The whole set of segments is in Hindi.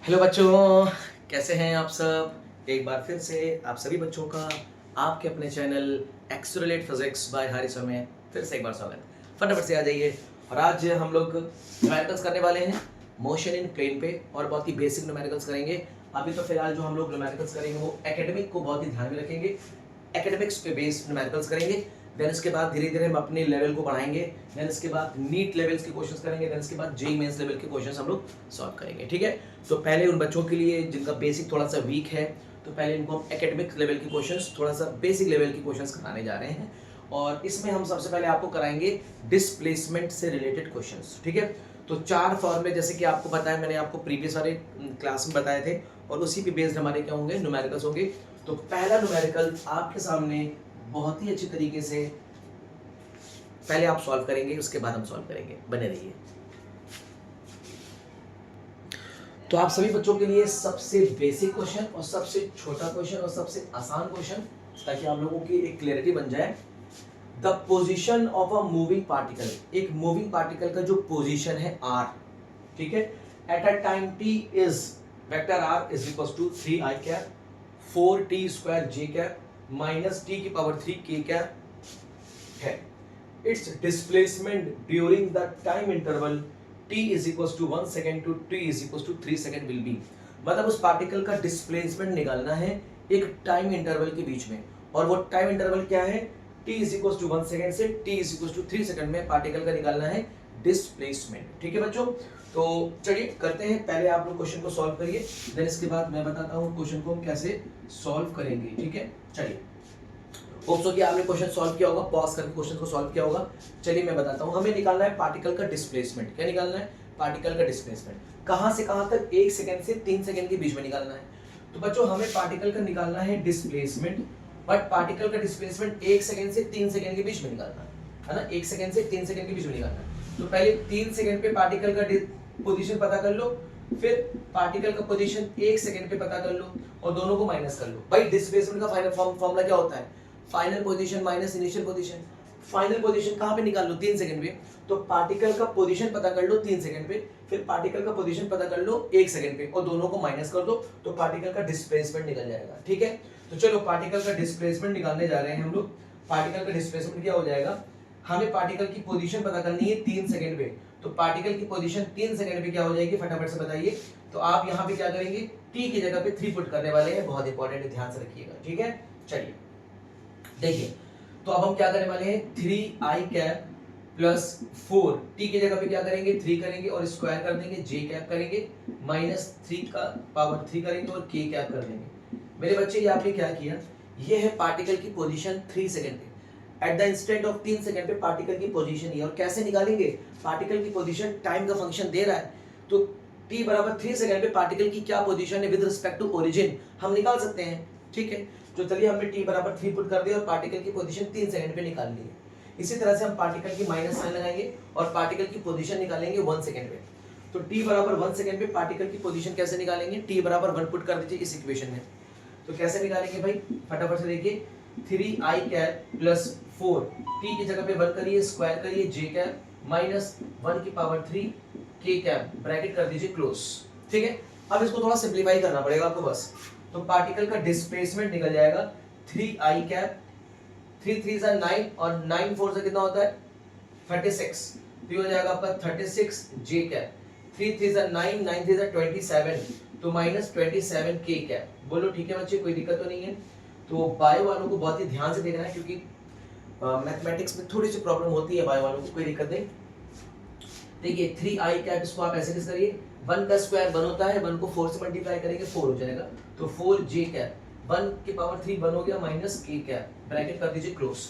हेलो बच्चों, कैसे हैं आप सब। एक बार फिर से आप सभी बच्चों का आपके अपने चैनल एक्सोलेट फिजिक्स बाय हारिस में फिर से एक बार स्वागत। फटाफट से आ जाइए। और आज हम लोग न्यूमेरिकल्स करने वाले हैं मोशन इन प्लेन पे, और बहुत ही बेसिक न्यूमेरिकल्स करेंगे। अभी तो फिलहाल जो हम लोग न्यूमेरिकल्स करेंगे वो एकेडमिक को बहुत ही ध्यान में रखेंगे, एकेडमिक्स पे बेस्ड न्यूमेरिकल्स करेंगे। देन इसके बाद धीरे धीरे हम अपने लेवल को बढ़ाएंगे। देन इसके बाद नीट लेवल्स के क्वेश्चंस करेंगे। देन इसके बाद जेईई मेंस लेवल के क्वेश्चंस हम लोग सॉल्व करेंगे। ठीक है, तो पहले उन बच्चों के लिए जिनका बेसिक थोड़ा सा वीक है, तो पहले इनको हम एकेडमिक लेवल के क्वेश्चंस, थोड़ा सा बेसिक लेवल के क्वेश्चंस कराने जा रहे हैं। और इसमें हम सबसे पहले आपको कराएंगे डिस्प्लेसमेंट से रिलेटेड क्वेश्चंस। ठीक है, तो चार फॉर्मूले जैसे कि आपको पता है, मैंने आपको प्रीवियस वाले क्लास में बताए थे, और उसी पे बेस्ड हमारे क्या होंगे, न्यूमेरिकल्स होंगे। तो पहला न्यूमेरिकल आपके सामने बहुत ही अच्छी तरीके से पहले आप सॉल्व करेंगे, उसके बाद हम सॉल्व करेंगे, बने रहिए। तो आप सभी बच्चों के लिए सबसे बेसिक क्वेश्चन और सबसे छोटा क्वेश्चन और सबसे आसान क्वेश्चन, ताकि आप लोगों की एक क्लैरिटी बन जाए। The position of a moving particle, एक मूविंग पार्टिकल का जो पोजीशन है r, ठीक है, at a time t is vector r is equal to 3i cap 4t square j cap minus t की पावर 3 k कैप है। its displacement during the time interval t is equals to 1 second to t is equals to 3 second will be, मतलब उस पार्टिकल का डिस्प्लेसमेंट निकालना है एक टाइम इंटरवल के बीच में। और वो टाइम इंटरवल क्या है, t is equals to 1 second से t is equals to 3 second में पार्टिकल का निकालना है डिस्प्लेसमेंट। ठीक है बच्चों, तो चलिए करते हैं। पहले आप लोग क्वेश्चन को सॉल्व करिए, देन इसके बाद मैं बताता हूँ क्वेश्चन को हम कैसे सॉल्व करेंगे। ठीक है, चलिए। होप सो कि आपने क्वेश्चन सॉल्व किया होगा, पॉज करके क्वेश्चन को सॉल्व किया होगा। चलिए मैं बताता हूं, हमें निकालना है पार्टिकल का डिस्प्लेसमेंट। क्या निकालना है, पार्टिकल का डिस्प्लेसमेंट। कहां से कहां तक, 1 सेकंड से 3 सेकंड के बीच में निकालना है। तो बच्चों हमें पार्टिकल का निकालना है डिस्प्लेसमेंट, बट पार्टिकल का डिस्प्लेसमेंट 1 सेकंड से 3 सेकंड के बीच में निकालना है ना, 1 सेकंड से 3 सेकंड के बीच में निकालना है। तो पहले 3 सेकंड पे पार्टिकल का पोजीशन पता कर लो, फिर पार्टिकल का पोजीशन 1 सेकंड पे पता कर लो, और दोनों को माइनस कर लो। भाई डिस्प्लेसमेंट का फाइनल फॉर्मूला क्या होता है, final position minus initial position. Final position कहां पे निकाल लो, 3 सेकंड पे। तो पार्टिकल का पोजीशन पता कर लो 3 सेकंड पे, फिर पार्टिकल का पोजीशन पता कर लो 1 सेकंड पे, और दोनों को माइनस कर दो, तो पार्टिकल का डिस्प्लेसमेंट निकल जाएगा। ठीक है, तो चलो पार्टिकल का डिस्प्लेसमेंट निकालने जा रहे हैं हम लोग। पार्टिकल का डिस्प्लेसमेंट क्या हो जाएगा, हमें पार्टिकल की पोजीशन पता करनी है 3 सेकंड पे। तो पार्टिकल की पोजीशन 3 सेकंड पे क्या हो जाएगी, फटाफट से बताइए। तो आप यहाँ पे क्या करेंगे, t की जगह पे 3 पुट करने वाले हैं, बहुत इंपॉर्टेंट है, ध्यान से रखिएगा। ठीक है, चलिए देखिए। तो अब हम क्या करने वाले हैं, 3i कैप प्लस 4, t की जगह पे क्या करेंगे, 3 करेंगे और स्क्वायर कर देंगे, j कैप करेंगे, माइनस 3 का पावर 3 करेंगे और k कैप कर देंगे। मेरे बच्चे ये आपने क्या किया, ये है पार्टिकल की पोजीशन 3 सेकंड पे। At the instant of 3 second पे पार्टिकल की पोजीशन ये, और कैसे निकालेंगे, पार्टिकल की पोजीशन टाइम का फंक्शन दे रहा है, तो t बराबर 3 सेकंड पे पार्टिकल की क्या पोजीशन है विद रिस्पेक्ट टू ओरिजिन हम निकाल सकते हैं। ठीक है, तो चलिए हमने t बराबर 3 पुट कर दिया और पार्टिकल की पोजीशन 3 सेकंड पे निकाल ली है। इसी तरह से हम पार्टिकल की माइनस साइन लगाएंगे और पार्टिकल की पोजीशन निकालेंगे 1 सेकंड पे। तो t बराबर 1 सेकंड पे पार्टिकल की पोजीशन कैसे निकालेंगे, t बराबर 1 पुट कर दीजिए इस इक्वेशन में। तो कैसे निकालेंगे भाई, फटाफट से देखिए, 3i कैप प्लस 4, t की जगह पे 1 करिए, स्क्वायर करिए, j कैप माइनस 1 की पावर 3 k कैप, ब्रैकेट कर दीजिए क्लोज। ठीक है, अब इसको थोड़ा सिंपलीफाई करना पड़ेगा आपको बस। तो पार्टिकल का डिस्प्लेसमेंट निकल जाएगा 3i कैप, 3 3 जा 9 और 9 4 से कितना होता है 36, तो ये हो जाएगा आपका 36 j कैप, 3 3 जा 9, 9 3 जा 27, तो माइनस 27 k कैप। बोलो ठीक है बच्चे, कोई दिक्कत तो नहीं है। तो बायो वालों को बहुत ही ध्यान से देखना है, क्योंकि मैथमेटिक्स में थोड़ी सी प्रॉब्लम होती है बायो वालों को, कोई दिक्कत नहीं। देखिए 3i कैप, इसको आप ऐसे कैसे करिए, 1 का स्क्वायर 1 होता है, 1 को 4 से मल्टीप्लाई करेंगे 4 हो जाएगा, तो 4j कैप, 1 की पावर 3 1 हो गया, माइनस k कैप, ब्रैकेट कर दीजिए क्लोज।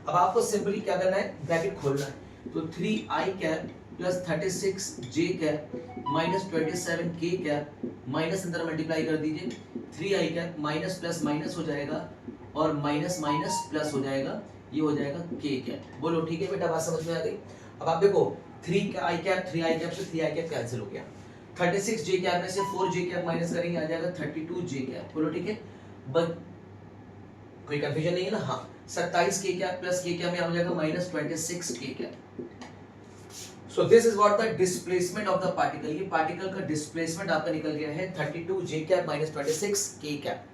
अब आपको सिंपली क्या करना है, ब्रैकेट खोलना है। तो 3i cap plus 36j cap minus 27k cap, minus अंदर मल्टीप्लाई कर दीजिए, 3i cap minus plus minus हो जाएगा और माइनस माइनस प्लस हो जाएगा, ये हो जाएगा k कैप। बोलो ठीक है बेटा, बात समझ में आ गई। अब आप देखो 3i कैप से 3i कैप कैंसिल हो गया, 36j कैप में से 4j कैप माइनस करेंगे, आ जाएगा 32j कैप। बोलो ठीक है, कोई कंफ्यूजन नहीं है ना। हाँ, 27k cap plus k cap में आ जाएगा minus 26k cap. So this is what the displacement of the particle. ये पार्टिकल का डिस्प्लेसमेंट आपका निकल गया है 32 j cap minus 26 k cap.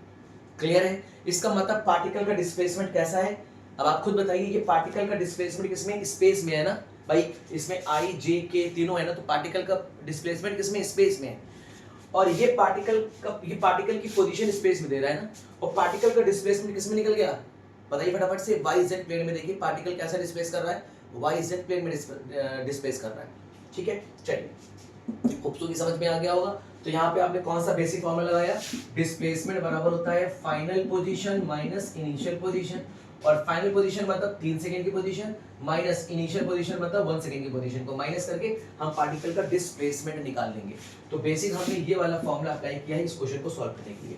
Clear है? इसका मतलब पार्टिकल का डिस्प्लेसमेंट कैसा है? अब आप खुद बताइए, ये पार्टिकल का डिस्प्लेसमेंट किसमें? स्पेस में है ना भाई, इसमें i j k तीनों है ना, तो पार्टिकल का डिस्प्लेसमेंट किसमें? स्पेस में है। और ये पार्टिकल की पोजीशन स्पेस में दे रहा है ना, और पार्टिकल का डिस्प्लेसमेंट किसमें निकल गया? बताइए फटाफट से। वाई जेड प्लेन में देखिए पार्टिकल कैसा डिस्प्लेस कर रहा है, वाई जेड प्लेन में डिस्प्लेस कर रहा है। ठीक है, चलिए खूबसूरती समझ में आ गया होगा। तो यहाँ पे आपने कौन सा बेसिक फॉर्मूला लगाया? डिस्प्लेसमेंट बराबर होता है final position minus initial position, और फाइनल पोजीशन मतलब 3 सेकंड की पोजीशन माइनस इनिशियल पोजीशन मतलब 1 सेकंड की पोजीशन को माइनस करके हम पार्टिकल का डिस्प्लेसमेंट निकाल लेंगे। तो बेसिक हमने ये वाला फॉर्मूला अप्लाई किया है इस क्वेश्चन को सॉल्व करने के लिए।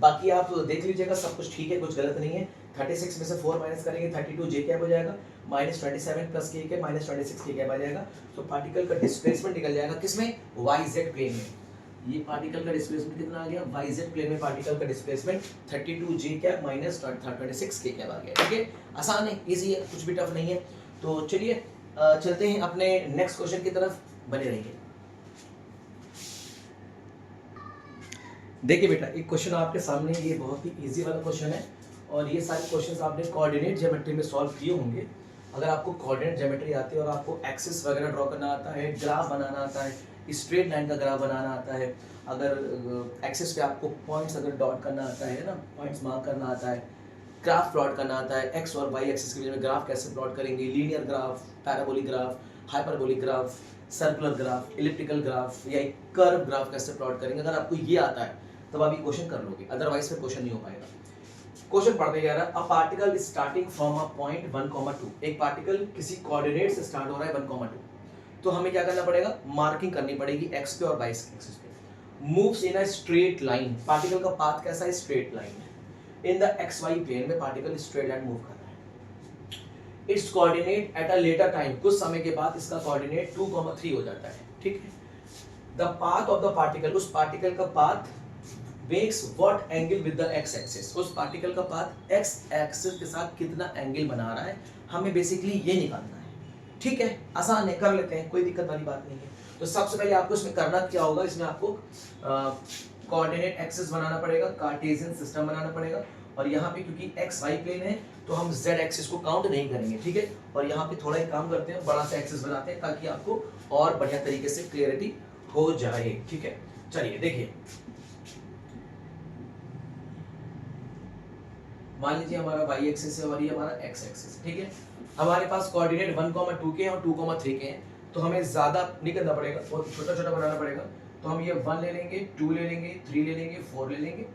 बाकी आप देख लीजिएगा, सब कुछ ठीक है, कुछ गलत नहीं है। 36 में से 4 माइनस करेंगे 32 j कैप हो जाएगा, minus 27 plus k cap minus 26 k cap आ जाएगा। तो पार्टिकल का डिस्प्लेसमेंट निकल जाएगा किसमें? yz प्लेन में। ये पार्टिकल का डिस्प्लेसमेंट कितना आ गया? yz प्लेन में पार्टिकल का displacement 32 j cap minus 26 k cap आ गया। ठीक है, आसान है, इजी है, कुछ भी टफ नहीं है। तो चलिए चलते हैं अपने नेक्स्ट क्वेश्चन की तरफ, बने रहिए। देखिए बेटा, एक क्वेश्चन आपके सामने, ये बहुत ही इजी वाला क्वेश्चन है, और ये सारे क्वेश्चंस आपने कोऑर्डिनेट ज्योमेट्री में सॉल्व किए होंगे। अगर आपको कोऑर्डिनेट ज्योमेट्री आती है और आपको एक्सिस वगैरह ड्रॉ करना आता है, ग्राफ बनाना आता है, स्ट्रेट लाइन का ग्राफ बनाना आता है, अगर एक्सिस पे आपको पॉइंट्स अगर डॉट करना आता है ना, पॉइंट्स मार्क करना आता है, ग्राफ प्लॉट करना आता है, एक्स और वाई एक्सिस के बीच में ग्राफ कैसे प्लॉट करेंगे, linear graph, parabolic graph, hyperbolic graph, circular graph, elliptical graph या कर्व ग्राफ कैसे प्लॉट करेंगे, अगर आपको ये आता है तब आप ये क्वेश्चन कर लोगे, अदरवाइज फिर क्वेश्चन नहीं हो पाएगा। क्वेश्चन पढ़ते जा रहा है, a particle starting from a point 1,2। एक पार्टिकल किसी कोऑर्डिनेट से स्टार्ट हो रहा है 1,2, तो हमें क्या करना पड़ेगा? मार्किंग करनी पड़ेगी एक्स पे और वाई एक्सिस पे। Moves in a straight line, particle का पाथ कैसा है? स्ट्रेट लाइन है। In the x y plane में पार्टिकल स्ट्रेट लाइन मूव कर रहा है। Its coordinate at a later time, कुछ समय के बाद इसका कोऑर्डिनेट 2,3 हो जाता है। ठीक है, the path of the particle, उस पार्टिकल का path makes what angle with the x axis, उस पार्टिकल का पाथ x एक्सिस के साथ कितना एंगल बना रहा है, हमें बेसिकली ये निकालना है। ठीक है, आसान है, कर लेते हैं, कोई दिक्कत वाली बात नहीं है। तो सबसे पहले आपको इसमें करना क्या होगा? इसमें आपको कोऑर्डिनेट एक्सिस बनाना पड़ेगा, कार्टेशियन सिस्टम बनाना पड़ेगा, और यहाँ पे क्योंकि एक्स वाई प्लेन है तो हम z एक्सिस को काउंट नहीं करेंगे। ठीक है, और यहाँ पे थोड़ा ही काम करते हैं, बड़ा सा एक्सिस बनाते हैं ताकि आपको और बढ़िया तरीके से क्लियरिटी हो जाए। ठीक है, चलिए देखिए, मान लीजिए हमारा y एक्सिस है और ये हमारा x एक्सिस। ठीक है, हमारे पास कोऑर्डिनेट 1,2 के और 2,3 के हैं, तो हमें ज्यादा नहीं करना पड़ेगा, बहुत छोटा छोटा बनाना पड़ेगा। तो हम ये 1 ले लेंगे, 2 ले लेंगे, 3 ले लेंगे, 4 ले लेंगे,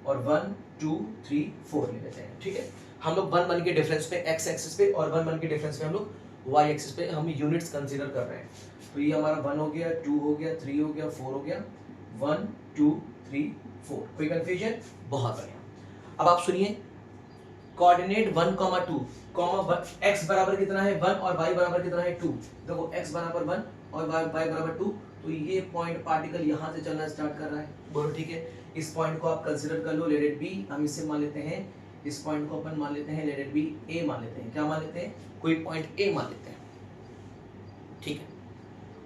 और 1 2 3 4 ले लेते हैं। ठीक है, हम लोग 1 के डिफरेंस पे x एक्सिस पे और 1 के डिफरेंस पे हम लोग y एक्सिस पे हम यूनिट्स कंसीडर कर रहे हैं। तो ये हमारा 1 हो गया, 2 हो गया, 3 हो गया, 4 हो गया, 1 2 3 4। कोई कंफ्यूजन? बहुत बढ़िया। अब आप सुनिए, कोऑर्डिनेट 1,2 x बराबर कितना है 1 और y बराबर कितना है 2। देखो x बराबर 1 और y बराबर 2, तो ये पॉइंट पार्टिकल यहाँ से चलना स्टार्ट कर रहा है। बोलो ठीक है, इस पॉइंट को आप कंसीडर कर लो, लेट इट बी, हम इसे मान लेते हैं, इस पॉइंट को अपन मान लेते हैं, लेट इट बी a मान लेते हैं। क्या मान लेते हैं? कोई पॉइंट a मान लेते हैं। ठीक है,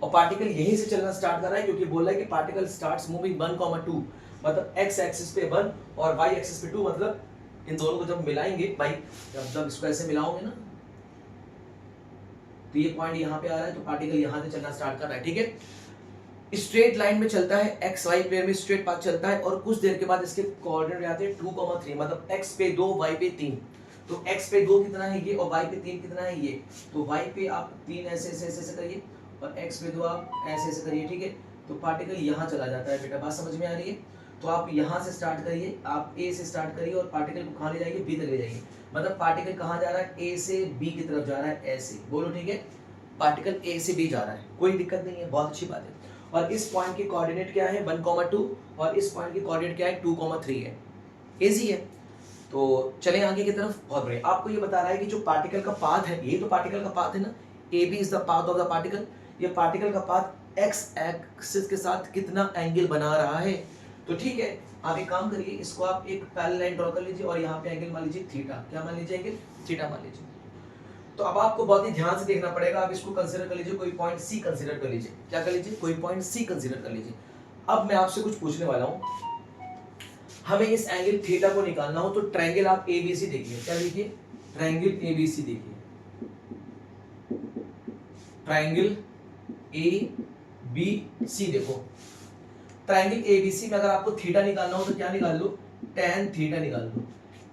और पार्टिकल यहीं से चलना स्टार्ट कर रहा है क्योंकि बोला है कि पार्टिकल स्टार्ट्स मूविंग 1,2, मतलब x एक्सिस पे 1 और y एक्सिस पे 2, मतलब इन दोनों को जब मिलाएंगे भाई, जब इसको ऐसे मिलाओगे ना, तो ये पॉइंट यहाँ पे आ रहा है, तो पार्टिकल यहाँ से चलना स्टार्ट कर रहा है। ठीक है, स्ट्रेट लाइन में चलता है, एक्स वाई प्लेन में स्ट्रेट पाथ चलता है, और कुछ देर के बाद इसके कोऑर्डिनेट आते हैं 2,3, मतलब x पे 2 y पे 3। तो x पे 2 कितना है ये, और y पे 3 कितना है ये। तो y पे आप 3 ऐसे ऐसे ऐसे करिए, और x पे 2 आप ऐसे ऐसे करिए। ठीक है, तो पार्टिकल यहाँ चला जाता है। बेटा बात समझ में आ रही है? तो आप यहाँ से स्टार्ट करिए, आप A से स्टार्ट करिए और पार्टिकल को कहाँ ले जाइए? B तक ले जाइए। मतलब पार्टिकल कहाँ जा रहा है? A से B की तरफ जा रहा है, ऐसे। बोलो ठीक है, पार्टिकल A से B जा रहा है, कोई दिक्कत नहीं है, बहुत अच्छी बात है। और इस पॉइंट की कोऑर्डिनेट क्या है? 1,2, और इस पॉइंट की कोऑर्डिनेट क्या है? 2,3 है। इजी है। तो चलें आगे की तरफ। बहुत बढ़िया, आपको ये बता रहा है कि जो पार्टिकल का पाथ है, ये तो पार्टिकल का पाथ है ना, AB is the path of the particle. ये पार्टिकल का पाथ x एक्सिस के साथ कितना एंगल बना रहा है। तो ठीक है, आप एक काम करिए, इसको आप एक पैरेलल लाइन ड्रॉ कर लीजिए और यहाँ पे एंगल मान लीजिए थीटा। क्या मान लीजिए? एंगल थीटा मान लीजिए। तो अब आपको बहुत ही ध्यान से देखना पड़ेगा। आप इसको कंसीडर कर लीजिए, कोई पॉइंट सी कंसीडर कर लीजिए। क्या कर लीजिए? कोई पॉइंट सी कंसीडर कर लीजिए। अब मैं आपसे कुछ पूछने वाला हूं, हमें इस एंगल थीटा को निकालना हो तो ट्रायंगल आप एबीसी देखिए। क्या देखिए? ट्रायंगल एबीसी देखिए, ट्रायंगल ए बी सी देखो। ट्रायंगल एबीसी में अगर आपको थीटा निकालना हो तो क्या निकाल लो? tan थीटा निकाल लो।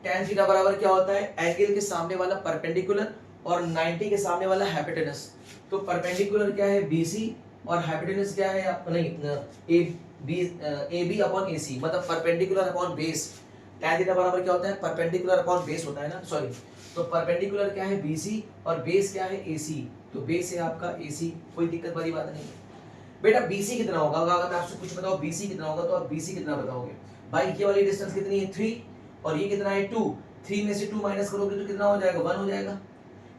tan थीटा बराबर क्या होता है? एंगल के सामने वाला परपेंडिकुलर और 90 के सामने वाला हाइपोटेनस। तो परपेंडिकुलर क्या है? BC और हाइपोटेनस क्या है? नहीं, AB अपॉन AC, मतलब perpendicular upon base. tan theta बराबर क्या होता है? परपेंडिकुलर अपॉन बेस होता है ना, सॉरी। तो परपेंडिकुलर क्या है? BC और बेस क्या है? AC। तो बेस है आपका AC, कोई दिक्कत वाली बात नहीं है। बेटा BC कितना होगा? अगर मैं आपसे कुछ बताओ BC कितना होगा, तो आप BC कितना बताओगे? भाई ये वाली डिस्टेंस कितनी है? 3 और ये कितना है? 2। 3 में से 2 माइनस करोगे तो कितना हो जाएगा? 1 हो जाएगा।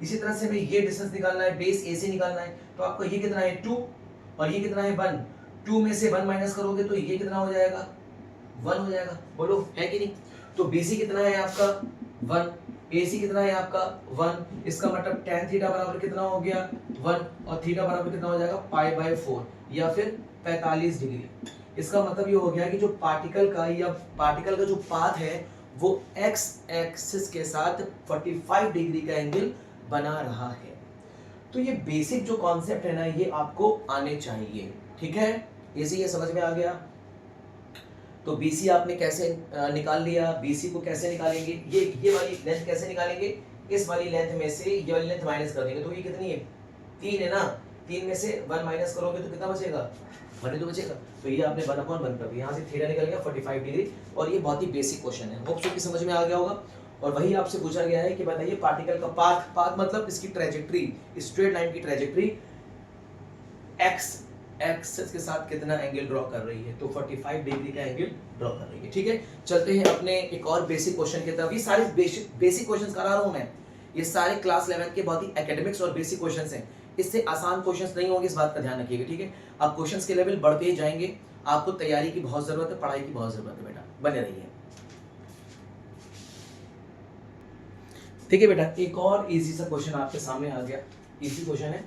इसी तरह से हमें ये डिस्टेंस निकालना है, बेस AC निकालना है, तो आपको ये कितना है? 2 और ये कितना है? 1। 2 में से 1 माइनस करोगे तो ये कितना हो जाएगा? 1 हो जाएगा। बोलो है कि नहीं? तो BC कितना है आपका? 1। AC कितना है आपका? 1। इसका मतलब tan थीटा बराबर कितना हो गया? 1 और थीटा बराबर कितना हो जाएगा? π/4 या फिर 45 डिग्री। इसका मतलब ये हो गया कि जो पार्टिकल का जो पाथ है वो x एक्सिस के साथ 45 डिग्री का एंगल बना रहा है। तो ये बेसिक जो कॉन्सेप्ट है ना, ये आपको आने चाहिए। ठीक है, इसी ये समझ में आ गया। तो BC आपने कैसे निकाल लिया? BC को कैसे निकालेंगे? ये वाली लेंथ कैसे निकालेंगे? इस वाली लेंथ में से ये वाली लेंथ माइनस कर देंगे। तो ये कितनी है? 3 है ना। 3 में से 1 माइनस करोगे तो कितना बचेगा? 1 तो बचेगा। तो ये आपने 1/1 कर दिया। यहाँ से थीटा निकल गया 45 डिग्री। और ये बहुत ही बेसिक क्वेश्चन है, होप सो कि समझ में आ गया होगा। और वही आपसे पूछा गया है कि बताइए पार्टिकल का पाथ मतलब इसकी ट्रेजेक्ट्री, स्ट्रेट लाइन की ट्रेजेक्ट्री x एक्सिस के साथ कितना एंगल ड्रॉ कर रही है? तो 45 डिग्री का एंगल ड्रॉ कर रही है। ठीक है, चलते हैं अपने एक और बेसिक क्वेश्चन की तरफ। ये सारे बेसिक क्वेश्चंस करा रहा हूं मैं, ये सारे क्लास 11 के बहुत ही एकेडमिक्स और बेसिक क्वेश्चंस हैं। इससे आसान क्वेश्चंस नहीं होंगे, इस बात का ध्यान रखिएगा। ठीक है, अब क्वेश्चंस के लेवल बढ़ते ही जाएंगे। आपको तैयारी की बहुत जरूरत है, पढ़ाई की बहुत जरूरत है बेटा, बने रहिए। ठीक है बेटा, एक और इजी सा क्वेश्चन आपके सामने आ गया। इजी क्वेश्चन है।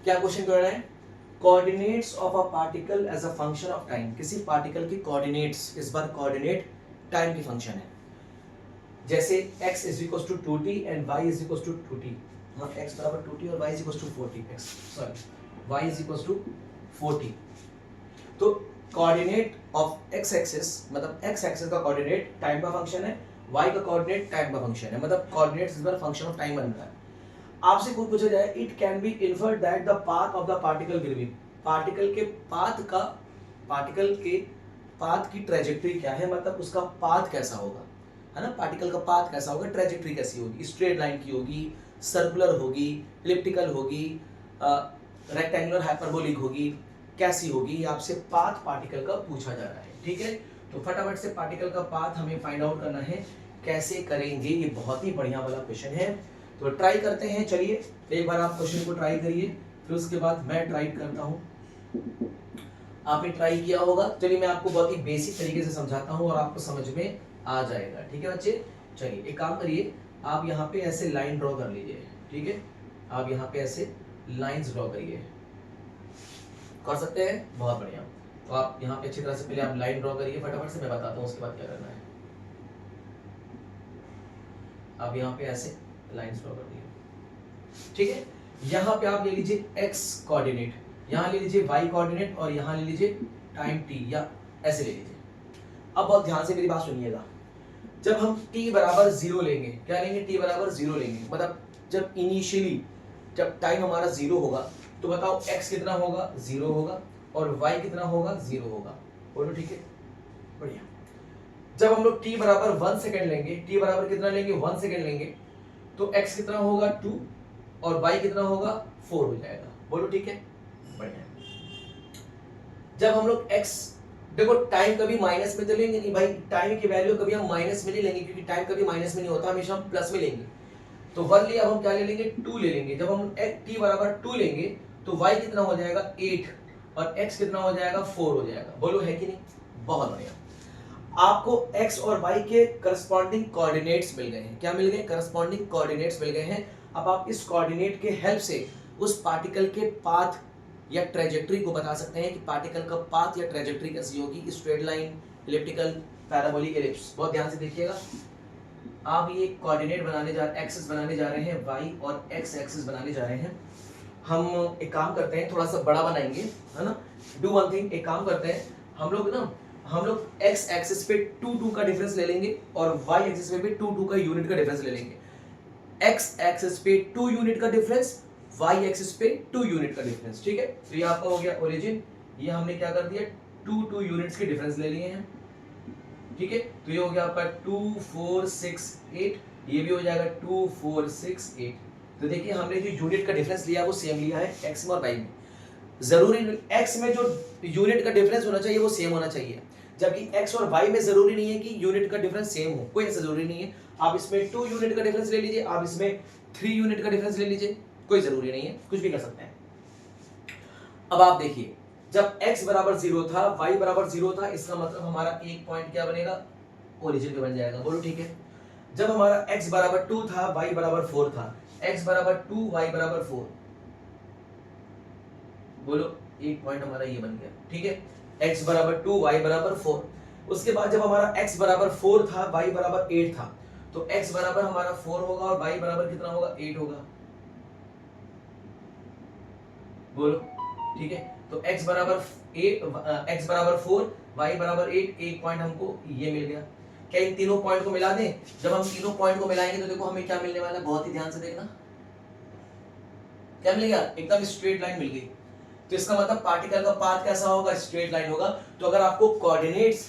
क्या क्वेश्चन कर रहा है? Coordinates of a particle as a function of time. किसी पार्टिकल की कोऑर्डिनेट्स, इस बार कोऑर्डिनेट टाइम की फंक्शन है। जैसे x is equals to 2t and y is equals to 2t। हाँ, x बराबर 2t और y is equals to 40। y is equals to 40। तो कोऑर्डिनेट ऑफ x एक्सिस, मतलब x एक्सिस का कोऑर्डिनेट टाइम का फंक्शन है, y का कोऑर्डिनेट टाइम का फंक्शन है, मतलब कोऑर्डिनेट्स इस बार फंक्शन ऑफ टाइम बन रहा है। आपसे कुछ पूछा जाए, it can be inferred that the path of the particle will be. Particle के पाथ की ट्रेजेक्टरी क्या है, मतलब उसका पाथ कैसा होगा, है ना। पार्टिकल का पाथ कैसा होगा, ट्रेजेक्टरी कैसी होगी? स्ट्रेट लाइन की होगी, सर्कुलर होगी, इलिप्टिकल होगी, रेक्टेंगुलर हाइपरबोलिक होगी, कैसी होगी? ये आपसे पाथ पार्टिकल का पूछा जा रहा है। ठीक है, तो फटाफट से पार्टिकल का पाथ हमें फाइंड आउट करना है। कैसे करेंगे? ये बहुत ही बढ़िया वाला क्वेश्चन है, तो ट्राई करते हैं। चलिए एक बार आप क्वेश्चन को ट्राई करिए, फिर उसके बाद मैं ट्राई करता हूँ। आपने ट्राई किया होगा। चलिए मैं आपको बहुत ही बेसिक तरीके से समझाता हूँ और आपको समझ में आ जाएगा। ठीक है बच्चे, चलिए एक काम करिए, आप यहाँ पे ऐसे लाइन ड्रॉ कर लीजिए। ठीक है, आप यहाँ पे ऐसे लाइंस ड्रॉ करिए। कर सकते हैं? बहुत बढ़िया। तो आप यहाँ पे अच्छी तरह से पहले आप लाइन ड्रॉ करिए, फटाफट से मैं बताता हूँ उसके बाद क्या करना है। आप यहाँ पे ऐसे लाइंस ड्रॉ कर दिए। ठीक है, यहाँ पे आप ले लीजिए x कोऑर्डिनेट, यहाँ ले लीजिए y कोऑर्डिनेट और यहाँ ले लीजिए टाइम t, या ऐसे ले लीजिए। अब बहुत ध्यान से मेरी बात सुनिएगा। जब हम t बराबर 0 लेंगे, क्या लेंगे? t बराबर 0 लेंगे, मतलब जब इनिशियली जब टाइम हमारा 0 होगा, तो बताओ x कितना होगा? 0 होगा, और y कितना होगा? 0 होगा। बोलो ठीक है, बढ़िया। जब हम लोग t बराबर 1 सेकेंड लेंगे, t बराबर कितना लेंगे? 1 सेकेंड लेंगे, तो x कितना होगा? 2 और y कितना होगा? 4 हो जाएगा। बोलो ठीक है, बढ़िया। जब हम लोग x, देखो टाइम कभी माइनस में तो लेंगे नहीं भाई, टाइम की वैल्यू कभी हम माइनस में नहीं लेंगे, क्योंकि टाइम कभी माइनस में नहीं होता, हमेशा हम प्लस में लेंगे। तो 1 लिया, अब हम क्या ले लेंगे? 2 ले लेंगे। जब हम t बराबर 2 लेंगे तो y कितना हो जाएगा? 8 और x कितना हो जाएगा? 4 हो जाएगा। बोलो है कि नहीं? बहुत बढ़िया। आपको x और y के करस्पॉन्डिंग कोऑर्डिनेट्स मिल गए हैं। क्या मिल गए? करस्पॉन्डिंग कोऑर्डिनेट्स मिल गए हैं। अब आप इस कोऑर्डिनेट के हेल्प से उस पार्टिकल के पाथ या ट्रेजेक्ट्री को बता सकते हैं कि पार्टिकल का पाथ या ट्रेजेक्ट्री कैसी होगी, straight line, elliptical, parabolic, ellipse. बहुत ध्यान से देखिएगा, आप ये कोऑर्डिनेट बनाने जा रहे, एक्सिस बनाने जा रहे हैं, वाई और एक्स एक्सिस बनाने जा रहे हैं। हम एक काम करते हैं, थोड़ा सा बड़ा बनाएंगे, है ना। डू वन थिंग, एक काम करते हैं, हम लोग एक्स एक्सिस पे 2 का डिफरेंस ले लेंगे और वाई एक्सिस पे भी 2 का यूनिट का डिफरेंस ले लेंगे। एक्स एक्सिस पे 2 यूनिट का डिफरेंस, वाई एक्सिस पे 2 यूनिट का डिफरेंस, ठीक है। तो ये आपका हो गया ओरिजिन, ये हमने क्या कर दिया, 2 यूनिट्स के डिफरेंस ले लिए हैं, ठीक है। तो ये हो गया आपका 2 4 6 8, ये भी हो जाएगा 2 4 6 8। तो देखिए हमने जो यूनिट का डिफरेंस लिया वो सेम लिया है एक्स में और वाई में। जरूरी एक्स में जो यूनिट का डिफरेंस होना चाहिए वो सेम होना चाहिए, जबकि एक्स और वाई में जरूरी नहीं है कि यूनिट का डिफरेंस सेम हो, कोई ऐसा जरूरी नहीं है। आप इसमें 2 यूनिट का डिफरेंस ले लीजिए, आप इसमें 3 यूनिट का डिफरेंस ले लीजिए, कोई जरूरी नहीं है, कुछ भी कर सकते हैं। अब आप देखिए, जब x बराबर 0 था, y बराबर 0 था, इसका मतलब हमारा एक पॉइंट क्या बनेगा, ओरिजिन पे बन जाएगा। बोलो ठीक है। जब हमारा x बराबर 2 था, y बराबर 4 था, x बराबर 2, y बराबर 4, बोलो एक पॉइंट हमारा ये बन गया, ठीक है। x बराबर 2, y बराबर 4। उसके बाद जब हमारा x बराबर 4 था, y बराबर 8 था, तो x बराबर हमारा 4 होगा और y बराबर कितना होगा, 8 होगा। बोलो ठीक है। तो x बराबर 4, y बराबर 8, एक पॉइंट हमको ये मिल गया। क्या इन तीनों पॉइंट को मिला दें? जब हम तीनों पॉइंट को मिलाएंगे तो देखो हमें क्या मिलने वाला है, बहुत ही ध्यान से देखना, क्या मिलेगा, एकदम स्ट्रेट लाइन मिल गई। तो इसका मतलब पार्टिकल का पाथ कैसा होगा, स्ट्रेट लाइन होगा। तो अगर आपको कोऑर्डिनेट्स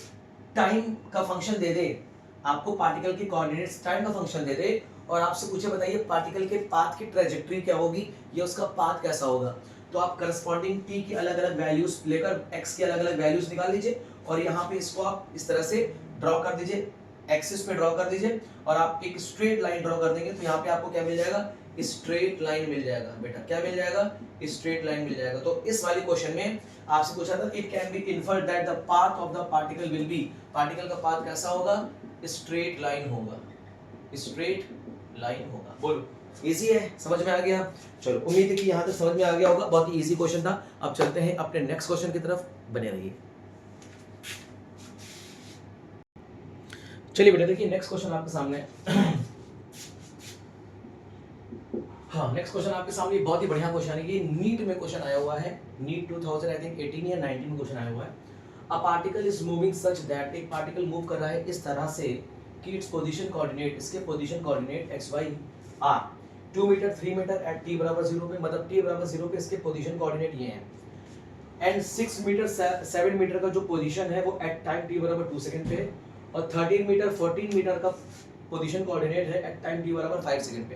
टाइम का फंक्शन दे दे, आपको पार्टिकल की कोऑर्डिनेट्स टाइम का फंक्शन दे दे और आपसे पूछे बताइए पार्टिकल के पाथ की ट्रेजेक्टरी क्या होगी, ये उसका पाथ कैसा होगा, तो आप करस्पॉन्डिंग t की अलग अलग वैल्यूज लेकर x की अलग अलग वैल्यूज निकाल लीजिए और यहाँ पे इसको आप इस तरह से ड्रॉ कर दीजिए, एक्सिस पे ड्रॉ कर दीजिए और आप एक स्ट्रेट लाइन ड्रॉ कर देंगे। तो यहाँ पे आपको क्या मिल जाएगा, स्ट्रेट लाइन मिल जाएगा। बेटा क्या मिल जाएगा, स्ट्रेट लाइन मिल जाएगा। तो इस वाली क्वेश्चन में आपसे पूछा था, it can be inferred that the path of the particle will be, particle का पाथ कैसा होगा, स्ट्रेट लाइन होगा, स्ट्रेट लाइन होगा। बोलो इजी है, समझ में आ गया। चलो उम्मीद है कि यहाँ तक समझ में आ गया होगा, बहुत ही इजी क्वेश्चन था। अब चलते हैं अपने नेक्स्ट क्वेश्चन की तरफ, बने रहिए। चलिए बेटा देखिए नेक्स्ट क्वेश्चन आपके सामने हाँ नेक्स्ट क्वेश्चन आपके सामने बहुत ही बढ़िया क्वेश्चन है, ये नीट में क्वेश्चन आया हुआ है, नीट 2000 आई थिंक 18 या 19 में क्वेश्चन आया हुआ है। A particle is moving such that, एक पार्टिकल मूव कर रहा है इस तरह से कि इट्स पोजीशन कोऑर्डिनेट, इसके position coordinate x y are 2 metre 3 metre at t बराबर 0 पे, मतलब t बराबर 0 पे इसके पोजीशन कोऑर्डिनेट ये हैं, एंड 6 मीटर 7 मीटर का जो पोजीशन है वो एट टाइम t बराबर 2 सेकंड पे है, और 13 मीटर 14 मीटर का पोजीशन कोऑर्डिनेट है एट टाइम t बराबर 5 सेकंड पे।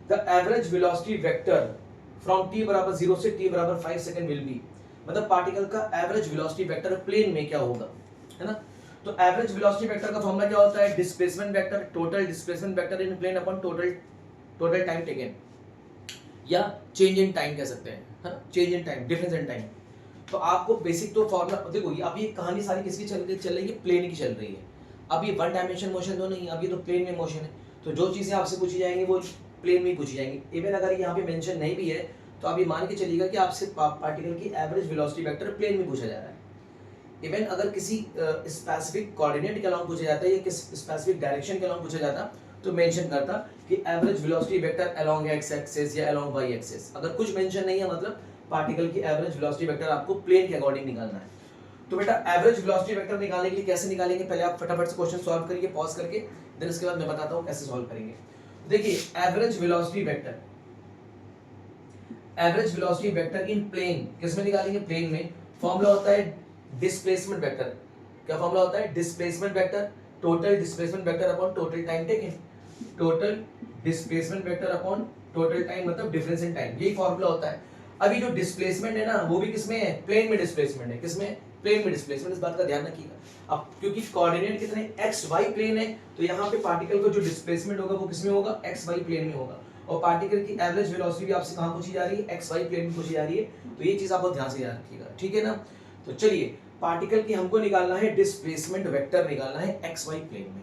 The average velocity vector from t बराबर 0 से t बराबर 5 सेकंड विल बी, मतलब पार्टिकल का एवरेज वेलोसिटी वेक्टर प्लेन में क्या होगा, है ना। तो एवरेज वेलोसिटी वेक्टर का फॉर्मूला क्या होता है, displacement vector, total displacement vector in plane upon total time taken, या चेंज इन टाइम कह सकते हैं, है ना, change in time, difference in time. तो आपको बेसिक तो फॉर्मूला देखो, अब ये कहानी सारी किसकी चल रही है, प्लेन की चल रही है। अब ये वन डायमेंशन मोशन तो नहीं, अब ये तो प्लेन में मोशन है, तो जो चीजें आपसे पूछी जाएंगी वो प्लेन में ही पूछी जाएंगी। इवन अगर यहाँ पे मेंशन नहीं भी है तो आप ये मान के चलिएगा कि आपसे पार्टिकल की एवरेज वेलोसिटी वेक्टर प्लेन में पूछा जा रहा है। इवन अगर किसी स्पेसिफिक कोऑर्डिनेट के अलोंग पूछा जाता है या किस स्पेसिफिक डायरेक्शन के अलोंग पूछा जाता तो मेंशन करता कि average velocity vector along x axis या अलोंग वाई एक्सिस। अगर कुछ मेंशन नहीं है मतलब पार्टिकल की एवरेज वेलोसिटी वेक्टर आपको प्लेन के अकॉर्डिंग निकालना है। तो बेटा एवरेज वेलोसिटी वेक्टर निकालने के लिए कैसे निकालेंगे, पहले आप फटाफट से क्वेश्चन सॉल्व करिए पॉज करके, देन इसके बाद मैं बताता हूँ कैसे सॉल्व करेंगे। देखिए average velocity vector in plane किसमें निकालेंगे, प्लेन में। फॉर्मूला होता है डिस्प्लेसमेंट वेक्टर। क्या फॉर्मूला होता है, displacement vector, total displacement vector upon total time taken, total displacement vector upon total time मतलब डिफरेंस इन टाइम, यही फॉर्मूला होता है। अभी जो डिस्प्लेसमेंट है ना वो भी किसमें है, प्लेन में डिस्प्लेसमेंट है, किसमें, प्लेन में डिस्प्लेसमेंट, इस बात का ध्यान रखिएगा। अब क्योंकि कोऑर्डिनेट कितने एक्स वाई प्लेन है तो यहाँ पे पार्टिकल को जो डिस्प्लेसमेंट होगा वो किसमें होगा, एक्स वाई प्लेन में होगा। और पार्टिकल की एवरेज वेलोसिटी भी आपसे कहाँ पूछी जा रही है, एक्स वाई प्लेन में पूछी जा रही है। तो ये चीज आप बहुत ध्यान से याद रखिएगा, ठीक है ना। तो चलिए पार्टिकल की हमको निकालना है डिस्प्लेसमेंट वेक्टर, निकालना है एक्स वाई प्लेन में।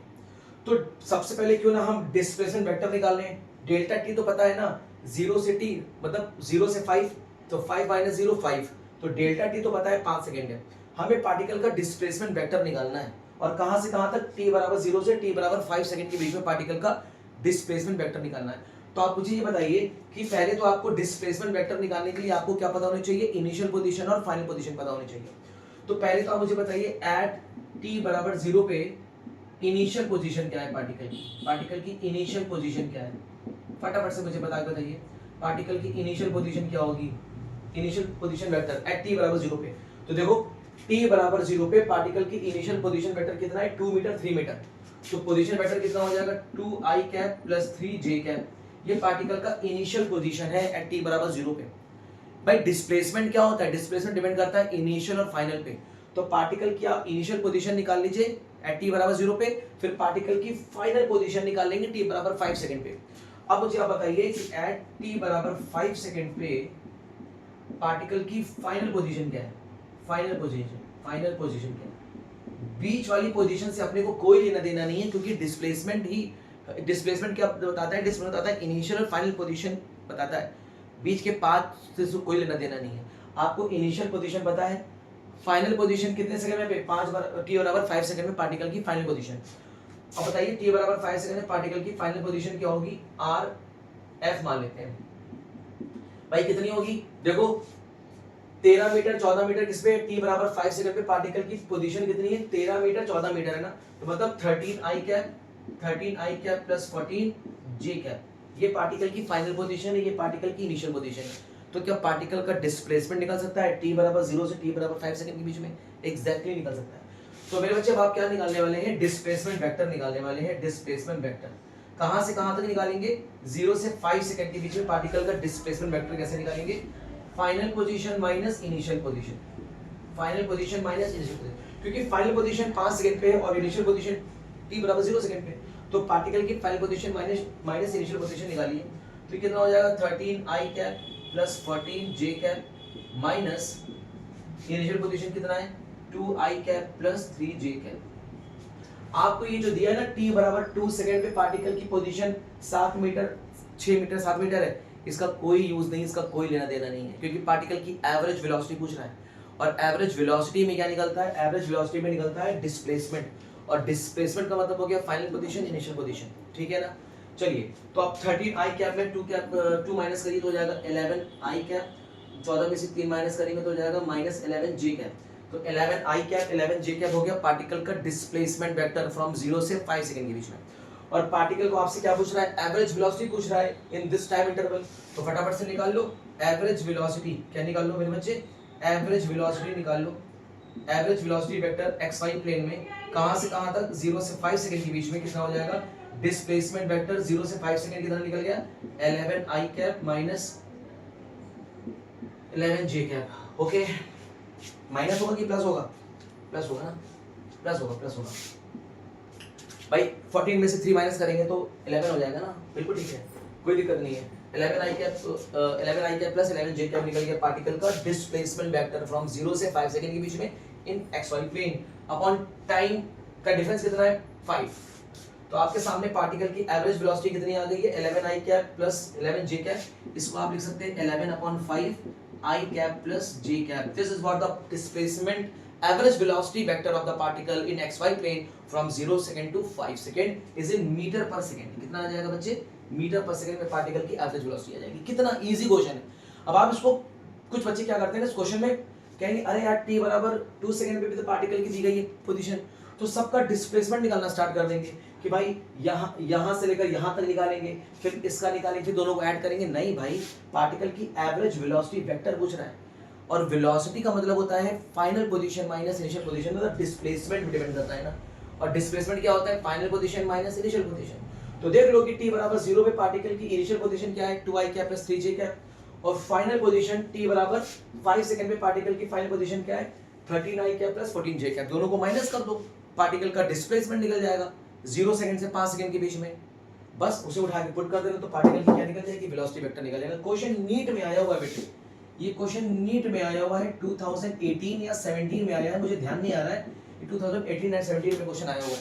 तो सबसे पहले क्यों ना हम डिस्प्लेसमेंट वेक्टर निकाल लें। डेल्टा टी तो पता है ना, 0 से टी मतलब 0 से 5, तो 5 माइनस 0 5, तो डेल्टा टी तो पता है 5 सेकेंड है। हमें पार्टिकल का डिस्प्लेसमेंट वेक्टर निकालना है, और कहां से कहां तक, टी बराबर 0 से टी बराबर 5 सेकेंड के बीच में पार्टिकल का डिस्प्लेसमेंट वेक्टर निकालना है। तो आप मुझे ये बताइए कि पहले तो आपको डिस्प्लेसमेंट वेक्टर निकालने के लिए आपको क्या पता होना चाहिए, इनिशियल पोजीशन और फाइनल पोजीशन पता होनी चाहिए। तो पहले तो आप मुझे बताइए एट टी बराबर 0 पे इनिशियल पोजीशन क्या है पार्टिकल की, पार्टिकल की इनिशियल पोजीशन क्या है, फटाफट से मुझे बताइए पार्टिकल की इनिशियल पोजीशन क्या होगी, initial position vector at T बराबर 0 पे। तो देखो टी बराबर 0 पे पार्टिकल की इनिशियल पोजीशन वेक्टर कितना है, 2 मीटर 3 मीटर। तो पोजीशन वेक्टर कितना हो जाएगा, 2i cap plus 3j cap. ये पार्टिकल का इनिशियल पोजीशन है एट टी बराबर 0 पे। भाई डिस्प्लेसमेंट क्या होता है, डिस्प्लेसमेंट डिपेंड करता है इनिशियल और फाइनल पे। तो पार्टिकल की आप इनिशियल पोजीशन निकाल लीजिए एट टी बराबर 0 पे, फिर पार्टिकल की फाइनल पोजीशन निकाल लेंगे टी बराबर 5 सेकंड पे। अब मुझे आप बताइए कि एट टी बराबर 5 सेकंड पे पार्टिकल की फाइनल पोजीशन क्या है, फाइनल पोजीशन क्या है। बीच वाली पोजीशन से अपने को कोई लेना देना नहीं है, क्योंकि डिस्प्लेसमेंट क्या बताता है, डिस्प्लेसमेंट बताता है इनिशियल और फाइनल पोजीशन बताता है, बीच के पाथ से कोई लेना देना नहीं है। आपको इनिशियल पोजीशन पता है, फाइनल पोजीशन कितने सेकंड में, 5 बार टी बराबर 5 सेकंड में पार्टिकल की फाइनल पोजीशन। अब बताइए टी बराबर 5 सेकंड में पार्टिकल की फाइनल पोजीशन क्या होगी, आर एफ मान लेते हैं। भाई कितनी होगी, देखो 13 मीटर 14 मीटर किस पे, टी बराबर 5 सेकंड पे पार्टिकल की पोजीशन कितनी है, 13 मीटर 14 मीटर है ना, तो मतलब 13i cap plus 14j cap. ये पार्टिकल की फाइनल पोजीशन है, ये पार्टिकल की इनिशियल पोजीशन है। तो क्या पार्टिकल का डिस्प्लेसमेंट निकल सकता है टी बराबर 0 से टी बराबर 5 सेकंड के बीच में, एग्जैक्टली निकल सकता है। तो मेरे बच्चे अब आप क्या निकालने वाले हैं, डिस्प्लेसमेंट वेक्टर निकालने वाले हैं। डिस्प्लेसमेंट वेक्टर कहां से कहां तक निकालेंगे, 0 से 5 सेकंड के बीच में पार्टिकल का डिस्प्लेसमेंट वेक्टर कैसे निकालेंगे, final position minus initial position, final position minus initial position, क्योंकि फाइनल पोजीशन 5 सेकंड पे है और इनिशियल पोजीशन टी बराबर 0 सेकंड पे, तो पार्टिकल की final position minus initial position निकालिए। तो कितना हो जाएगा, 13i cap plus 14j cap minus initial position कितना है, 2i cap plus 3j cap. आपको ये जो दिया है ना टी बराबर 2 सेकंड पे पार्टिकल की पोजीशन 7 मीटर 6 मीटर 7 मीटर है, इसका कोई यूज नहीं, इसका कोई लेना देना नहीं है, क्योंकि पार्टिकल की एवरेज वेलोसिटी पूछ रहा है, और एवरेज वेलोसिटी में क्या निकलता है, एवरेज वेलोसिटी में निकलता है डिस्प्लेसमेंट, और डिस्प्लेसमेंट का मतलब हो गया फाइनल पोजीशन इनिशियल पोजीशन, ठीक है ना। चलिए तो अब 13i कैप में 2 माइनस करिए तो हो जाएगा 11i कैप, 14 में से 3 माइनस करेंगे तो हो जाएगा माइनस 11j कैप। तो 11i कैप 11j कैप हो गया पार्टिकल का डिस्प्लेसमेंट वेक्टर फ्रॉम 0 से 5 सेकंड के बीच में। और पार्टिकल को आपसे क्या पूछ रहा है, एवरेज वेलोसिटी पूछ रहा है इन दिस टाइम इंटरवल। तो फटाफट से निकाल लो एवरेज वेलोसिटी, क्या निकाल लो मेरे बच्चे, एवरेज वेलोसिटी निकाल लो। Average velocity vector x y plane में कहां से कहां तक, 0 से 5 सेकंड के बीच में कितना हो जाएगा, डिस्प्लेसमेंट वेक्टर 0 से 5 सेकंड कितना निकल गया, 11i cap minus 11j cap. Okay, minus होगा कि प्लस होगा, प्लस होगा ना, प्लस होगा भाई। 14 में से 3 माइनस करेंगे तो 11 हो जाएगा ना, बिल्कुल ठीक है, कोई दिक्कत नहीं है। 11i cap plus 11j cap निकल गया पार्टिकल का डिस्प्लेसमेंट वेक्टर फ्रॉम 0 से 5 सेकंड के बीच में in x y plane upon time का डिफरेंस कितना है, 5। तो आपके सामने पार्टिकल की एवरेज वेलोसिटी कितनी आ गई है, 11i cap plus 11j cap. इसको आप लिख सकते हैं 11/5 i cap plus j cap. This is what the displacement average velocity vector of the particle in xy plane from 0 second to 5 second is in meter per second। कितना आ जाएगा बच्चे, मीटर पर सेकंड में पार्टिकल की एवरेज वेलोसिटी आ जाएगी। कितना इजी क्वेश्चन है। अब आप इसको, कुछ बच्चे क्या करते हैं इस क्वेश्चन में, कहेंगे अरे यार टी बराबर 2 सेकंड पे भी तो पार्टिकल की दी गई है पोजीशन, तो सबका डिस्प्लेसमेंट निकालना स्टार्ट कर देंगे कि भाई यहाँ से लेकर यहाँ तक निकालेंगे, फिर इसका निकालेंगे, फिर दोनों को ऐड करेंगे। नहीं भाई, पार्टिकल की एवरेज वेलोसिटी वेक्टर पूछ रहा है, और वेलोसिटी का मतलब होता है final position minus initial position, मतलब डिस्प्लेसमेंट पे डिपेंड करता है ना। और डिस्प्लेसमेंट क्या होता है, final position minus initial position. तो देख लो कि t बराबर 0 पे पार्टिकल की इनिशियल पोजीशन क्या है, 2i cap plus 3j cap, और फाइनल पोजीशन t बराबर 5 सेकंड पे पार्टिकल की फाइनल पोजीशन क्या है, 13i cap plus 14j cap. दोनों को माइनस कर दो, पार्टिकल का डिस्प्लेसमेंट निकल जाएगा 0 सेकंड से 5 सेकंड के बीच में। बस उसे उठा के पुट कर देना तो पार्टिकल की क्या निकल जाएगी, वेलोसिटी वेक्टर निकल जाएगा। क्वेश्चन नीट में आया हुआ है बेटे, ये क्वेश्चन नीट में आया हुआ है, 2018 या 17 में आया है, मुझे ध्यान नहीं आ रहा है, 2018 या 17 में क्वेश्चन आया हुआ है।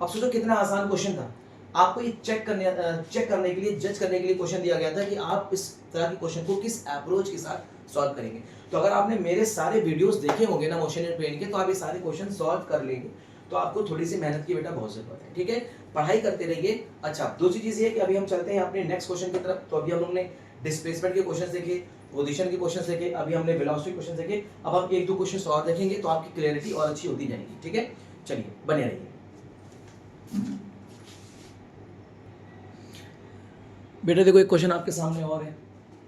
अब सोचो कितना आसान क्वेश्चन था। आपको ये चेक करने के लिए, जज करने के लिए क्वेश्चन दिया गया था कि आप इस तरह के क्वेश्चन को किस अप्रोच के साथ सॉल्व करेंगे। तो अगर आपने मेरे सारे वीडियोस देखे होंगे ना मोशन एंड पेन के, तो आप ये सारे क्वेश्चन सॉल्व कर लेंगे। तो आपको थोड़ी सी मेहनत की बेटा बहुत जरूरत है, ठीक है, पढ़ाई करते रहिए। अच्छा, दूसरी चीज ये कि अभी हम चलते हैं अपने नेक्स्ट क्वेश्चन की तरफ। तो अभी हम लोग ने डिस्प्लेसमेंट के क्वेश्चन देखे, पोजीशन के क्वेश्चन देखे, अभी हमने वेलोसिटी क्वेश्चन देखे। अब हम एक दो क्वेश्चन और देखेंगे तो आपकी क्लियरिटी और अच्छी होती जाएगी, ठीक है। चलिए बने रहिए। बेटा देखो, एक क्वेश्चन आपके सामने और है,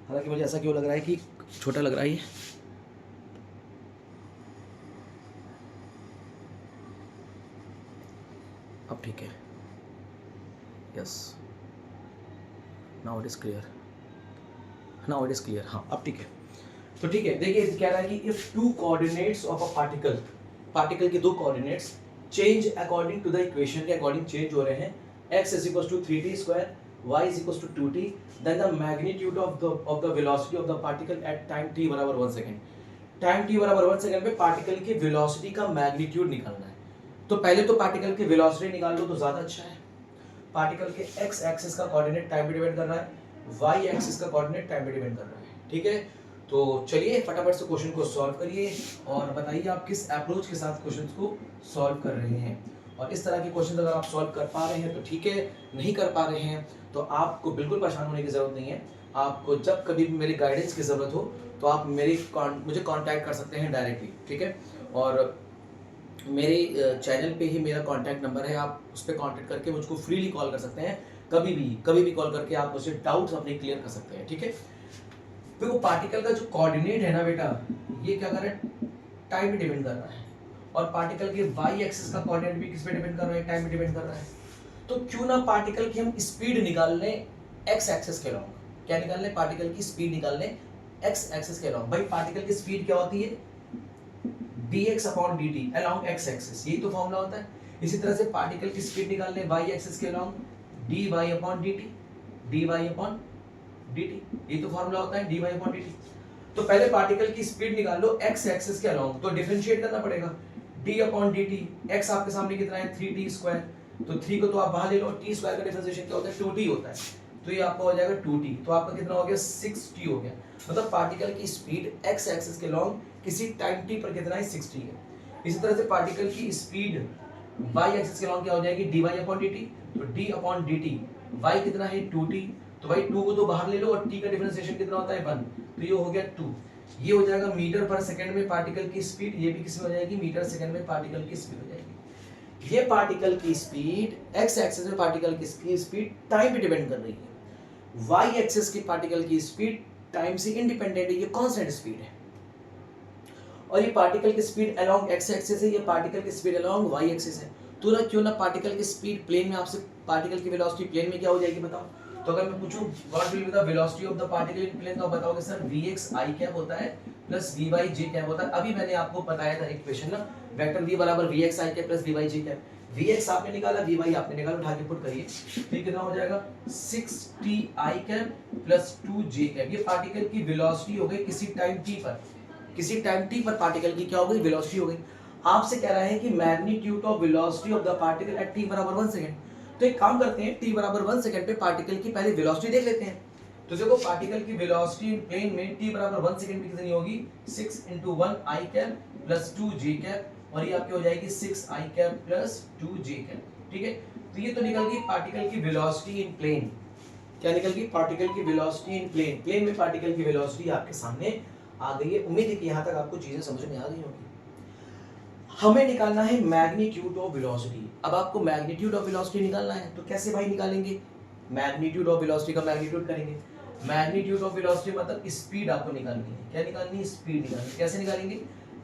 हालांकि मुझे ऐसा क्यों लग रहा है कि छोटा लग रहा है ये। अब ठीक है, yes, now it is clear, now it is clear. हाँ अब ठीक है। तो ठीक है, देखिए कह रहा है कि if two coordinates of a particle, particle के दो coordinates change according to the equation के अकॉर्डिंग चेंज हो रहे हैं, x is equals to 3t square, y is equals to 2t, then the magnitude of the velocity of the particle at time t बराबर 1 सेकंड, टाइम t बराबर 1 सेकंड पे पार्टिकल की वेलोसिटी का मैग्नीट्यूड निकालना है। तो पहले तो पार्टिकल की वेलोसिटी निकाल लो तो ज्यादा अच्छा है। पार्टिकल के x एक्सिस का कोऑर्डिनेट टाइम पे डिपेंड कर रहा है, y एक्सिस का कोऑर्डिनेट टाइम पे डिपेंड कर रहा है, ठीक है। तो चलिए फटाफट से क्वेश्चन को सॉल्व करिए और बताइए आप किस अप्रोच के साथ क्वेश्चन को सॉल्व कर रहे हैं। और इस तरह के क्वेश्चन अगर आप सॉल्व कर पा रहे हैं तो ठीक है, नहीं कर पा रहे हैं तो आपको बिल्कुल परेशान होने की जरूरत नहीं है। आपको जब कभी भी मेरी गाइडेंस की जरूरत हो तो आप मुझे कांटेक्ट कर सकते हैं डायरेक्टली, ठीक है। और मेरे चैनल पे ही मेरा कांटेक्ट नंबर है, आप उस पर कांटेक्ट करके मुझको फ्रीली कॉल कर सकते हैं, कभी भी कॉल करके आप मुझसे डाउट्स अपने क्लियर कर सकते हैं, ठीक है। देखो पार्टिकल का जो कोऑर्डिनेट है ना बेटा, ये क्या कर रहा है, टाइम पे डिपेंड कर रहा है, और पार्टिकल के वाई एक्सिस का कोऑर्डिनेट भी किस पे डिपेंड कर रहा है, टाइम पे डिपेंड कर रहा है। तो क्यों ना पार्टिकल की हम स्पीड निकाल लें एक्स एक्सिस के अलोंग। क्या निकाल लें, पार्टिकल की स्पीड निकाल लें एक्स एक्सिस के अलोंग। भाई पार्टिकल की स्पीड क्या होती है, dx upon dt along x axis, यही तो फॉर्मूला होता है। इसी तरह से पार्टिकल की स्पीड निकाल लें वाई एक्सिस के along, dy upon dt, dy upon dt, ये तो फॉर्मूला होता है dy अपॉन dt। तो पहले पार्टिकल की स्पीड निकाल लो एक्स एक्सिस के अलोंग, तो डिफरेंशिएट करना पड़ेगा, d अपॉन dt, x आपके सामने कितना है 3t स्क्वायर, तो 3 को तो आप बाहर ले लो, t स्क्वायर का डिफरेंशिएशन क्या होता है 2t होता है, तो ये आपका हो जाएगा 2t, तो आपका कितना हो गया 6t हो गया। मतलब पार्टिकल की स्पीड x एक्सिस के अलोंग किसी टाइम t पर कितना है 6t है। इसी तरह से पार्टिकल की स्पीड y एक्सिस के अलोंग क्या हो जाएगी dy अपॉन dt, तो d अपॉन dt, y कितना है 2t, तो भाई 2 को तो बाहर ले लो और t का डिफरेंशिएशन कितना होता है 1, तो ये हो गया 2। ये हो जाएगा मीटर पर सेकंड में पार्टिकल की स्पीड, ये भी किसमें हो जाएगी मीटर सेकंड में पार्टिकल की स्पीड हो जाएगी। ये पार्टिकल की स्पीड एक्स एक्सिस में पार्टिकल की स्पीड टाइम पे डिपेंड कर रही है, वाई एक्सिस की पार्टिकल की स्पीड टाइम से इंडिपेंडेंट है, ये कांस्टेंट स्पीड है। और ये पार्टिकल की स्पीड अलोंग एक्स एक्सिस है, ये पार्टिकल की स्पीड अलोंग वाई एक्सिस है। तो ना क्यों ना पार्टिकल की स्पीड प्लेन में आपसे पार्टिकल की वेलोसिटी प्लेन में क्या हो जाएगी बताओ। तो अगर मैं पूछूं what will be the velocity of the particle in plane, तो आप बताओगे सर vx i कैप होता है प्लस vy j कैप होता है। अभी मैंने आपको बताया था एक क्वेश्चन ना, वेक्टर v बराबर vx i cap plus vy j cap, vx आपने निकाला vy आपने निकाला, उठा के पुट करिए, तो कितना हो जाएगा 6t i cap plus 2j cap. ये पार्टिकल की वेलोसिटी हो गई किसी टाइम t पर, किसी टाइम t पर पार्टिकल की क्या हो गई वेलोसिटी हो गई। आपसे कह रहा है कि magnitude of velocity of the particle at t बराबर 1 सेकंड। तो एक काम करते हैं, t बराबर 1 सेकंड पे पार्टिकल की पहले वेलोसिटी देख लेते हैं। तो देखो पार्टिकल की वेलोसिटी इन प्लेन में t बराबर 1 सेकंड पे कितनी होगी 6 × 1 i cap plus 2j cap, और ये आपकी हो जाएगी 6 i cap plus 2j cap, ठीक है। तो ये तो निकल गई पार्टिकल की वेलोसिटी इन प्लेन। क्या निकल गई, पार्टिकल की वेलोसिटी इन प्लेन। प्लेन में पार्टिकल की वेलोसिटी आपके सामने आ गई है। उम्मीद है कि यहाँ तक आपको चीजें समझ में आ गई होंगी। हमें निकालना है मैग्नीट्यूड ऑफ वेलोसिटी। अब आपको मैग्नीट्यूड ऑफ वेलोसिटी निकालना है, तो कैसे भाई निकालेंगे, मैग्नीट्यूड ऑफ वेलोसिटी का मैग्नीट्यूड करेंगे। मैग्नीट्यूड ऑफ वेलोसिटी मतलब स्पीड आपको निकालनी है। क्या निकालनी है, स्पीड निकालनी है। कैसे निकालेंगे,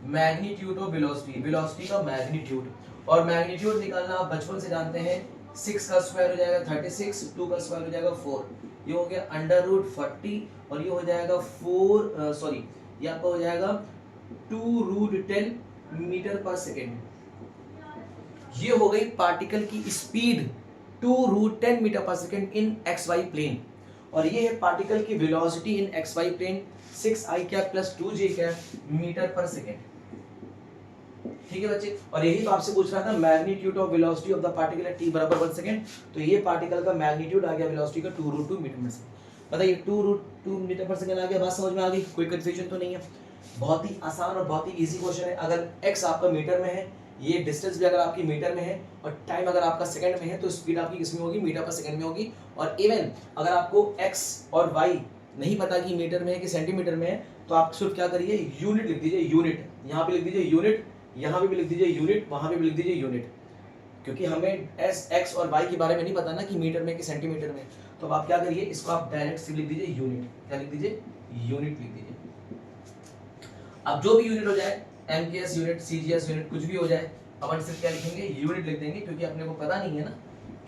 मैग्नीट्यूड ऑफ वेलोसिटी, वेलोसिटी का मैग्नीट्यूड। और मैग्नीट्यूड निकालना आप बचपन से जानते हैं, 6 का स्क्वायर हो जाएगा 36, 2 का स्क्वायर हो जाएगा 4, ये हो गया √40, और ये हो जाएगा 4 सॉरी ये आपका हो जाएगा 2√10 मीटर पर सेकेंड। ये हो गई पार्टिकल की स्पीड 2√10 मीटर पर second in x y plane, और ये है पार्टिकल की velocity in x y plane 6 i cap plus 2j cap metre पर सेकेंड। ठीक है बच्चे, और यही तो आपसे पूछ रहा था magnitude of velocity of the particle at t बराबर 1 सेकंड। तो ये पार्टिकल का मैग्नीट्यूड आ गया वेलोसिटी का 2√2 मीटर पर सेकंड। बताइए 2√2 मीटर पर सेकंड आ गया, बात समझ में आ गई, कोई कंफ्यूजन तो नहीं है। बहुत ही आसान और बहुत ही इजी क्वेश्चन है। अगर x आपका मीटर में है, ये डिस्टेंस भी अगर आपकी मीटर में है और टाइम अगर आपका सेकंड में है, तो स्पीड आपकी किसमें होगी, मीटर पर सेकंड में होगी। और इवन अगर आपको x और y नहीं पता कि मीटर में है कि सेंटीमीटर में है, तो आप सिर्फ क्या करिए, यूनिट लिख दीजिए, यूनिट यहाँ पे लिख दीजिए यूनिट, यहाँ पे भी लिख दीजिए यूनिट, वहां पे भी लिख दीजिए यूनिट, क्योंकि हमें एस एक्स और वाई के बारे में नहीं पता ना कि मीटर में कि सेंटीमीटर में। तो आप क्या करिए, इसको आप डायरेक्ट से लिख दीजिए यूनिट, क्या लिख दीजिए, यूनिट लिख दीजिए। अब जो भी यूनिट हो जाए, एमकेएस यूनिट, सीजीएस यूनिट, कुछ भी हो जाए, अपन सिर्फ क्या लिखेंगे, यूनिट लिख देंगे, क्योंकि अपने को पता नहीं है ना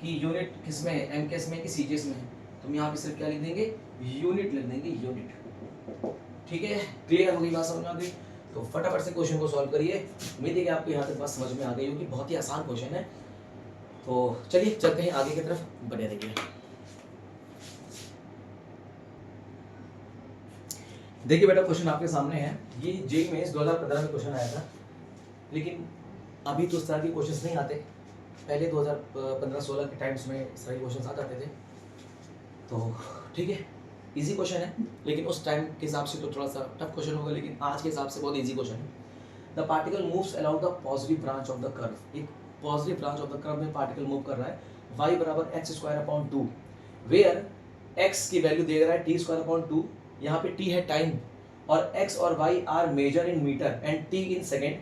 कि यूनिट किस में है, एमकेएस में कि सीजीएस में है। तो हम यहाँ पे सिर्फ क्या लिख देंगे, यूनिट लिख देंगे, यूनिट। ठीक है, क्लियर हो गई बात, समझ में आ गई? तो फटाफट से क्वेश्चन को सॉल्व करिए। उम्मीद है कि आपको यहाँ तक बात समझ में आ गई होगी, बहुत ही आसान क्वेश्चन है। तो चलिए चलते हैं आगे की तरफ, बने रहिए। देखिए बेटा, क्वेश्चन आपके सामने है, ये जेईई मेंस 2015 में क्वेश्चन आया था, लेकिन अभी तो इस तरह के क्वेश्चंस नहीं आते। पहले 2015-16 के टाइम्स में सारे क्वेश्चंस आ जाते थे। तो ठीक है, इजी क्वेश्चन है, लेकिन उस टाइम के हिसाब से तो थोड़ा सा टफ क्वेश्चन होगा, लेकिन आज के हिसाब से बहुत इजी क्वेश्चन है। The particle moves along the positive branch of the curve. एक positive branch of the curve में पार्टिकल मूव कर रहा है, y बराबर x² वेयर x की वैल्यू दे रहा है t²/2। यहाँ पे t है टाइम, और x और y are measure in metre and t in second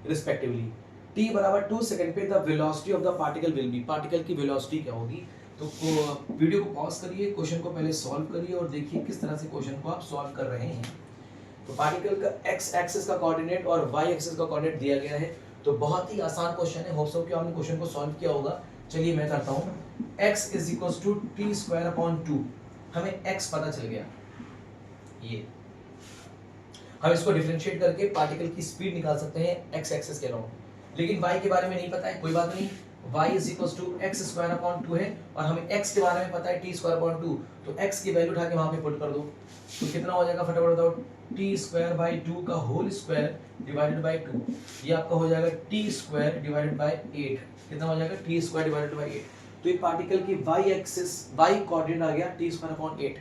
respectively. t बराबर 2 सेकेंड पे the velocity of the particle will be, particle की वेलोसिटी क्या होगी। तो वीडियो को पॉज करिए, क्वेश्चन को पहले सॉल्व करिए और देखिए किस तरह से क्वेश्चन को आप सॉल्व कर रहे हैं। तो पार्टिकल का x एक्सिस का कोऑर्डिनेट और y एक्सिस का कोऑर्डिनेट दिया गया है, तो बहुत ही आसान क्वेश्चन है। होप सो कि आपने क्वेश्चन को सॉल्व किया होगा। चलिए मैं करता हूँ। x = t²/2, हमें x पता चल गया, ये हम इसको डिफरेंशिएट करके पार्टिकल की स्पीड निकाल सकते हैं x एक्सिस के अलाउंग। लेकिन y के बारे में नहीं पता है, कोई बात नहीं, y = x²/2 है और हमें x के बारे में पता है t²/2, तो x की वैल्यू उठा के वहां पे पुट कर दो। तो कितना हो जाएगा, फटाफट बताओ, t²/2 का होल स्क्वायर डिवाइडेड बाय 2, ये आपका हो जाएगा t² डिवाइडेड बाय 8। कितना हो जाएगा, t² डिवाइडेड बाय 8। तो ये पार्टिकल की y एक्सिस, y कोऑर्डिनेट आ गया t²/8।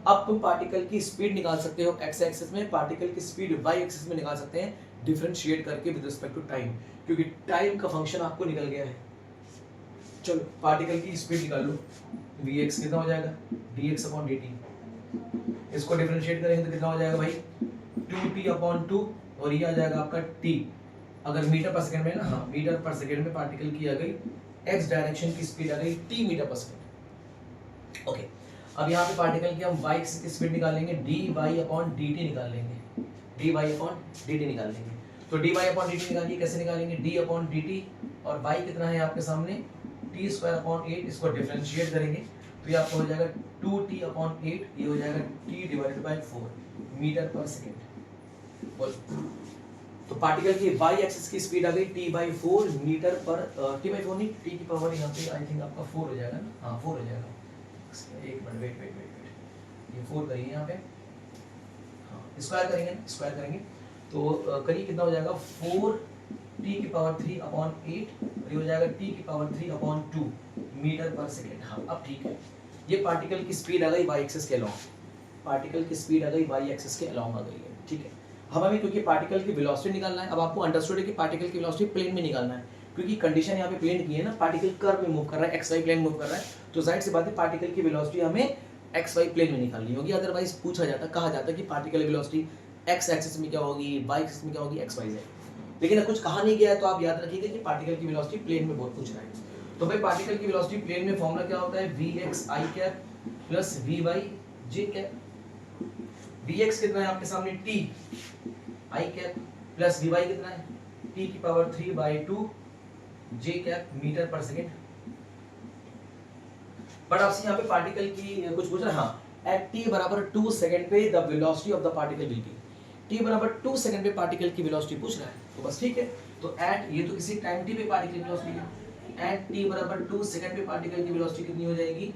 अब तुम पार्टिकल की स्पीड निकाल सकते हो x एक्सिस में, पार्टिकल की स्पीड y एक्सिस में निकाल सकते हैं डिफरेंशिएट करके विद रिस्पेक्ट टू टाइम, क्योंकि टाइम का फंक्शन आपको निकल गया है। चलो पार्टिकल की स्पीड निकाल लो, vx कितना हो जाएगा, dx/dt। इसको डिफरेंशिएट करेंगे तो कितना हो जाएगा भाई, 2t/2, और ये आ जाएगा आपका t। अगर मीटर पर सेकंड में ना, हाँ मीटर पर सेकंड में पार्टिकल की आ गई x डायरेक्शन की स्पीड आ गई t मीटर पर सेकंड। ओके, अब यहाँ पे पार्टिकल की हम y की स्पीड निकालेंगे, dy/dt निकाल लेंगे, dy/dt निकाल लेंगे। तो dy/dt निकालिए, कैसे निकालेंगे, d/dt, और y कितना है आपके सामने, t²/8। इसको डिफरेंशिएट करेंगे तो ये आपको हो जाएगा 2t/8, ये हो जाएगा t/4 मीटर पर सेकंड। बोल, तो पार्टिकल की y एक्सिस की स्पीड आ गई t/4 मीटर पर, t/4 नहीं, t की पावर यहाँ पे आई थिंक आपका 4 हो जाएगा ना, हाँ 4 हो जाएगा। एक मिनट, वेट, ये 4 करिए यहाँ पे, हाँ स्क्वायर करेंगे, स्क्वायर करेंगे तो करिए, कितना हो जाएगा, 4t�3/8, ये हो जाएगा t�3/2 मीटर पर सेकेंड। हाँ अब ठीक है, ये पार्टिकल की स्पीड आ गई y एक्सिस के अलाउंग, पार्टिकल की स्पीड आ गई y एक्सिस के अलाउंग आ गई है। ठीक है, अब हमें क्योंकि पार्टिकल की वेलोसिटी निकालना है, अब आपको अंडरस्टूड है कि पार्टिकल की वेलोसिटी प्लेन में निकालना है, क्योंकि कंडीशन यहाँ पे प्लेन की है ना, पार्टिकल कर्व में मूव कर रहा है, xy प्लेन मूव कर रहा है, तो जाहिर सी बात है पार्टिकल की वेलोसिटी हमें xy प्लेन में निकालनी होगी। अदरवाइज पूछा जाता, कहा जाता कि पार्टिकल वेलोसिटी x एक्सिस में क्या होगी, y एक्सिस में क्या होगी, xy z। लेकिन कुछ कहा नहीं गया है, तो आप याद रखिएगा कि पार्टिकल की वेलोसिटी प्लेन में बहुत पूछ रहा है। तो भाई पार्टिकल की वेलोसिटी प्लेन में फॉर्मूला क्या होता है, vx i cap plus vy j cap. vx कितना है आपके सामने, t i cap plus vy कितना है, t�3/2 j कैप मीटर पर सेकंड। बट आपसे यहाँ पे पार्टिकल की कुछ पूछ रहा है, हाँ एट t बराबर 2 सेकंड पे the velocity of the particle will B, t बराबर 2 सेकंड पे पार्टिकल की वेलोसिटी पूछ रहा है, तो बस ठीक है। तो एट, ये तो किसी टाइम t पे पार्टिकल की वेलोसिटी है, एट t बराबर 2 सेकंड पे पार्टिकल की वेलोसिटी कितनी हो जाएगी,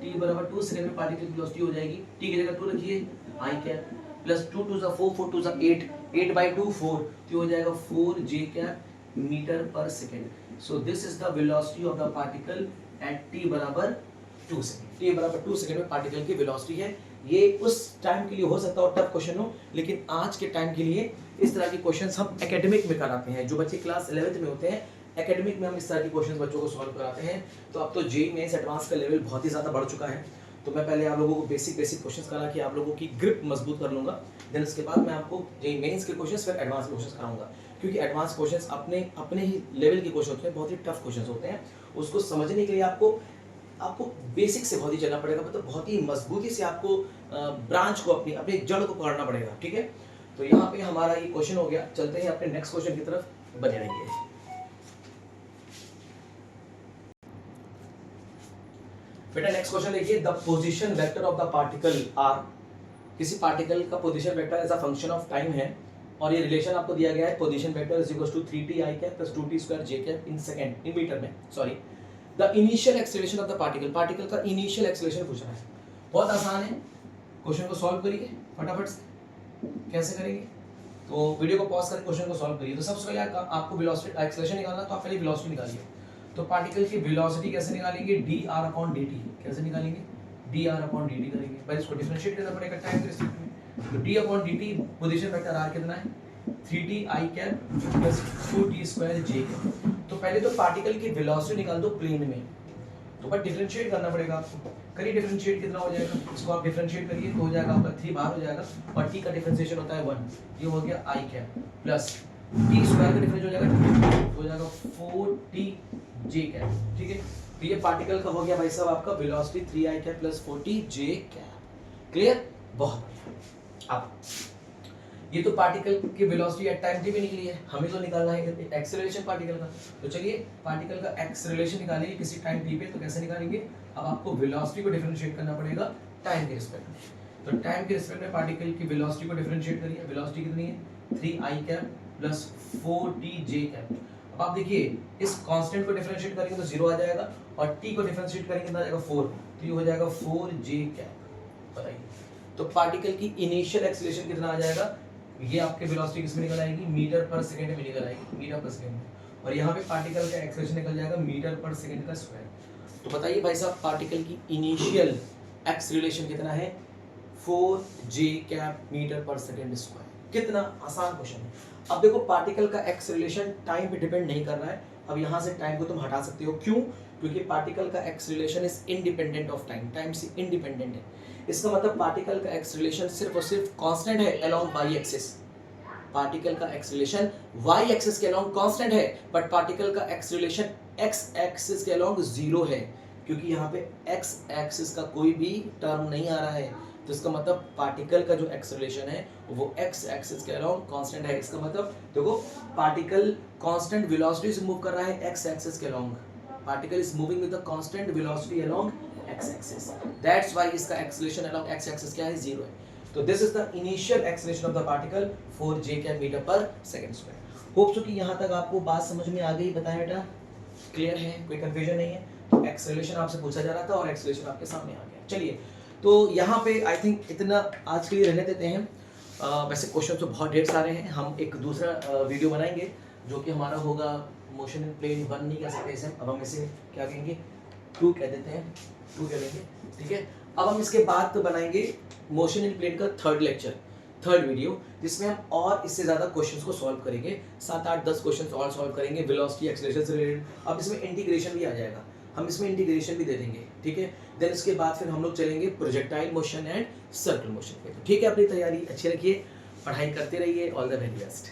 t बराबर 2 सेकंड पे पार्टिकल की वेलोसिटी हो जाएगी, t की जगह 2 रखिए, i cap plus 2 two 4, 4 two 8, 8/2 4, तो हो जाएगा 4 j कैप मीटर पर second. So this is the velocity of the particle at t बराबर 2 सेकेंड। t बराबर 2 सेकेंड में पार्टिकल की वेलोसिटी है। ये उस टाइम के लिए हो सकता है टफ क्वेश्चन हो, लेकिन आज के टाइम के लिए इस तरह के क्वेश्चंस हम एकेडमिक में कराते हैं। जो बच्चे क्लास 11th में होते हैं, एकेडमिक में हम इस तरह के क्वेश्चंस बच्चों को सॉल्व कराते हैं। तो अब तो जेईई मेंस एडवांस का लेवल बहुत ही ज़्यादा बढ़ चुका है, तो मैं पहले आप लोगों को बेसिक क्वेश्चंस करा के आप लोगों की ग्रिप मजबूत कर लूँगा। देन उसके बाद मैं आपको जेईई मेंस के क्वेश्चंस फिर एडवांस क्वेश्चंस कराऊंगा, क्योंकि एडवांस क्वेश्चंस अपने ही लेवल के क्वेश्चन होते हैं, बहुत ही टफ क्वेश्चंस होते हैं। उसको समझने के लिए आपको बेसिक से बहुत ही चलना पड़ेगा, मतलब बहुत ही मजबूती से आपको ब्रांच को अपनी जड़ को पकड़ना पड़ेगा। ठीक है, तो यहाँ पे हमारा ये क्वेश्चन हो गया। चलते हैं अपने नेक्स्ट क्वेश्चन की तरफ, बने रहिए। बेटा नेक्स्ट क्वेश्चन देखिए, the position vector of the particle r. किसी पार्टिकल का position vector as a function of time है, और ये रिलेशन आपको दिया गया है, position vector is equal to 3t i cap plus 2t square j cap in second, in meter में, sorry. The initial acceleration of the particle का इनिशियल एक्सेलरेशन पूछा है। बहुत आसान है, क्वेश्चन को सॉल्व करिए फटाफट से। कैसे करेंगे, तो वीडियो को पॉज करके क्वेश्चन को सॉल्व करिए। तो सबसे पहले आपको वेलोसिटी एक्सेलरेशन निकालना, तो आप पहले वेलोसिटी निकालिए। तो पार्टिकल की वेलोसिटी कैसे निकालेंगे, dr/dt। कैसे निकालेंगे, dr/dt करेंगे। भाई इसको डिफरेंशिएट करना पड़ेगा टाइम के रिस्पेक्ट में। तो d/dt पोजीशन वेक्टर r कितना है, 3t i cap plus 2t square j cap. तो पहले तो पार्टिकल की वेलोसिटी निकाल दो प्लेन में, तो बट डिफरेंशिएट करना पड़ेगा आपको। करिए डिफरेंशिएट, कितना हो जाएगा, इसको आप डिफरेंशिएट करिए तो हो जाएगा आपका 3 बाहर हो जाएगा, और t का डिफरेंशिएशन होता है 1, ये हो गया i cap plus t square का डिफरेंस हो जाएगा, हो जाएगा 4t j कैप। ठीक है, तो ये पार्टिकल का हो गया भाई साहब आपका velocity 3i cap plus 4t j cap. Clear, बहुत बढ़िया। अब ये तो पार्टिकल की वेलोसिटी एट टाइम t भी निकली है, हमें तो निकालना है एक्सेलरेशन पार्टिकल का। तो चलिए पार्टिकल का एक्सेलरेशन निकालेंगे किसी टाइम t पे। तो कैसे निकालेंगे, अब आपको वेलोसिटी को डिफरेंशिएट करना पड़ेगा टाइम के रिस्पेक्ट में। तो टाइम के रिस्पेक्ट में पार्टिकल की वेलोसिटी को डिफरेंशिएट करिए। वेलोसिटी कितनी है, 3i cap plus 4t j cap. अब आप देखिए इस कांस्टेंट को डिफरेंशिएट करेंगे तो 0 आ जाएगा, और t को डिफरेंशिएट करेंगे कितना आ जाएगा 4, तो ये हो जाएगा 4j कैप। बताइए, तो पार्टिकल की इनिशियल एक्सेलरेशन कितना आ जाएगा, ये आपके वेलोसिटी किसमें निकल आएगी, मीटर पर सेकंड में निकल आएगी, मीटर पर सेकंड में। और यहाँ पे पार्टिकल का एक्सेलरेशन निकल जाएगा मीटर पर सेकंड का स्क्वायर। तो बताइए भाई साहब पार्टिकल की इनिशियल एक्सेलरेशन कितना है, 4j कैप मीटर पर सेकंड स्क्वायर। कितना आसान क्वेश्चन है। अब देखो पार्टिकल का एक्सेलरेशन टाइम पे डिपेंड नहीं कर रहा है। अब यहाँ से टाइम को तुम हटा सकते हो, क्यों, क्योंकि पार्टिकल का acceleration is independent of time, time से इंडिपेंडेंट है। इसका मतलब पार्टिकल का एक्सेलरेशन सिर्फ और सिर्फ कांस्टेंट है अलोंग वाई एक्सिस। पार्टिकल का एक्सेलरेशन वाई एक्सिस के अलोंग कांस्टेंट है, बट पार्टिकल का एक्सेलरेशन एक्स एक्सिस के अलोंग 0 है, क्योंकि यहाँ पे एक्स एक्सिस का कोई भी टर्म नहीं आ रहा है। तो इसका मतलब पार्टिकल का जो एक्सेलरेशन है वो एक्स एक्सिस के अलोंग कांस्टेंट है। इसका मतलब देखो पार्टिकल कांस्टेंट वेलोसिटी से मूव कर रहा है एक्स एक्सिस के along. Particle is moving with the constant velocity along x axis, that's why इसका acceleration along x axis क्या है, 0 है। तो this is the initial acceleration of the particle 4j cap metre पर सेकंड स्क्वायर। होप सो कि यहाँ तक आपको बात समझ में आ गई। बताएं बेटा, क्लियर है, कोई कंफ्यूजन नहीं है। तो एक्सेलरेशन आपसे पूछा जा रहा था और एक्सेलरेशन आपके सामने आ गया। चलिए तो यहाँ पे आई थिंक इतना आज के लिए रहने देते हैं। वैसे क्वेश्चन तो बहुत ढेर सारे हैं, हम एक दूसरा वीडियो बनाएंगे जो कि हमारा होगा मोशन इन प्लेन 1 नहीं कह सकते इसे, अब हम इसे क्या कहेंगे, 2 कह देते हैं, 2 कह देंगे। ठीक है, अब हम इसके बाद तो बनाएंगे मोशन इन प्लेन का थर्ड वीडियो, जिसमें हम और इससे ज़्यादा क्वेश्चंस को सॉल्व करेंगे। 7, 8, 10 क्वेश्चंस और सॉल्व करेंगे वेलोसिटी एक्सेलरेशन से रिलेटेड। अब इसमें इंटीग्रेशन भी आ जाएगा, हम इसमें इंटीग्रेशन भी दे देंगे। ठीक है, देन इसके बाद फिर हम लोग चलेंगे projectile motion and circular motion पे। ठीक है, अपनी तैयारी अच्छी रखिए, पढ़ाई करते रहिए। All the very best.